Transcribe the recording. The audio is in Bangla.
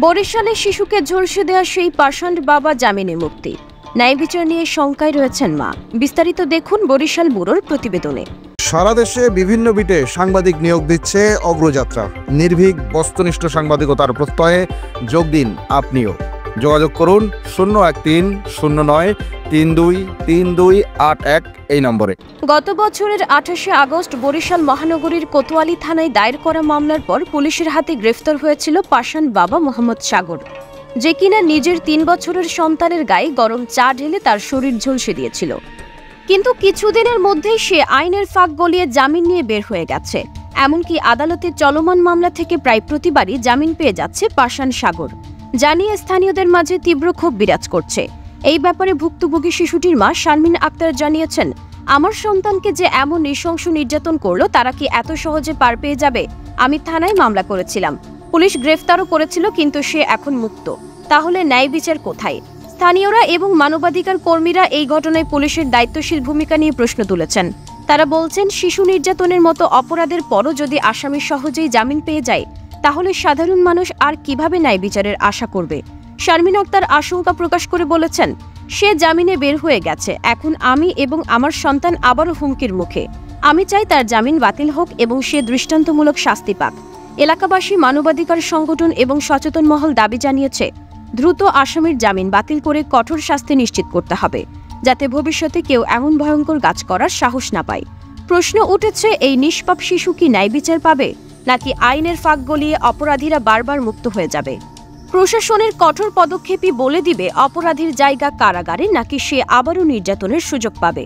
বরিশালে শিশুকে ঝলসে দেওয়া সেই পাষাণ্ড বাবা জামিনে মুক্তি। ন্যায় বিচার নিয়ে শঙ্কায় রয়েছেন মা। বিস্তারিত দেখুন বরিশাল ব্যুরোর প্রতিবেদনে। সারা দেশে বিভিন্ন বিটে সাংবাদিক নিয়োগ দিচ্ছে অগ্রযাত্রা। নির্ভীক বস্তুনিষ্ঠ সাংবাদিকতার প্রত্যয়ে যোগ দিন আপনিও। যোগাযোগ করুন 013-09-32-3281 এই নম্বরে। গত বছরের 28শে আগস্ট বরিশাল মহানগরীর কোতোয়ালি থানায় দায়ের করা মামলার পর পুলিশের হাতে গ্রেফতার হয়েছিল পাষাণ্ড বাবা মোহাম্মদ সাগর, যে কিনা নিজের 3 বছরের সন্তানের গায়ে গরম চা ঢেলে তার শরীর ঝলসে দিয়েছিল। কিন্তু কিছুদিনের মধ্যেই সে আইনের ফাঁক গলিয়ে জামিন নিয়ে বের হয়ে গেছে। এমনকি আদালতে চলমান মামলা থেকে প্রায় প্রতিবারই জামিন পেয়ে যাচ্ছে পাষাণ্ড সাগর, জানিয়ে স্থানীয়দের মাঝে তীব্র ক্ষোভ বিরাজ করছে। এই ব্যাপারে ভুক্তভোগী শিশুটির মা শারমিন আক্তার জানিয়েছেন, আমার সন্তানকে যে এমন নৃশংস নির্যাতন করলো তারা কি এত সহজে পার পেয়ে যাবে? আমি থানায় মামলা করেছিলাম, পুলিশ গ্রেফতারও করেছিল, কিন্তু সে এখন মুক্ত। তাহলে ন্যায় বিচার কোথায়? স্থানীয়রা এবং মানবাধিকার কর্মীরা এই ঘটনায় পুলিশের দায়িত্বশীল ভূমিকা নিয়ে প্রশ্ন তুলেছেন। তারা বলছেন, শিশু নির্যাতনের মতো অপরাধের পরও যদি আসামি সহজেই জামিন পেয়ে যায়, তাহলে সাধারণ মানুষ আর কিভাবে ন্যায় বিচারের আশা করবে? শারমিন আক্তার আশঙ্কা প্রকাশ করে বলেছেন, সে জামিনে বের হয়ে গেছে, এখন আমি এবং আমার সন্তান আবারও হুমকির মুখে। আমি চাই তার জামিন বাতিল হোক এবং সে দৃষ্টান্তমূলক শাস্তি পাক। এলাকাবাসী, মানবাধিকার সংগঠন এবং সচেতন মহল দাবি জানিয়েছে, দ্রুত আসামির জামিন বাতিল করে কঠোর শাস্তি নিশ্চিত করতে হবে, যাতে ভবিষ্যতে কেউ এমন ভয়ঙ্কর কাজ করার সাহস না পায়। প্রশ্ন উঠেছে, এই নিষ্পাপ শিশু কি ন্যায় বিচার পাবে, নাকি আইনের ফাঁক গলিয়ে অপরাধীরা বারবার মুক্ত হয়ে যাবে? প্রশাসনের কঠোর পদক্ষেপই বলে দিবে অপরাধীর জায়গা কারাগারে, নাকি সে আবারও নির্যাতনের সুযোগ পাবে।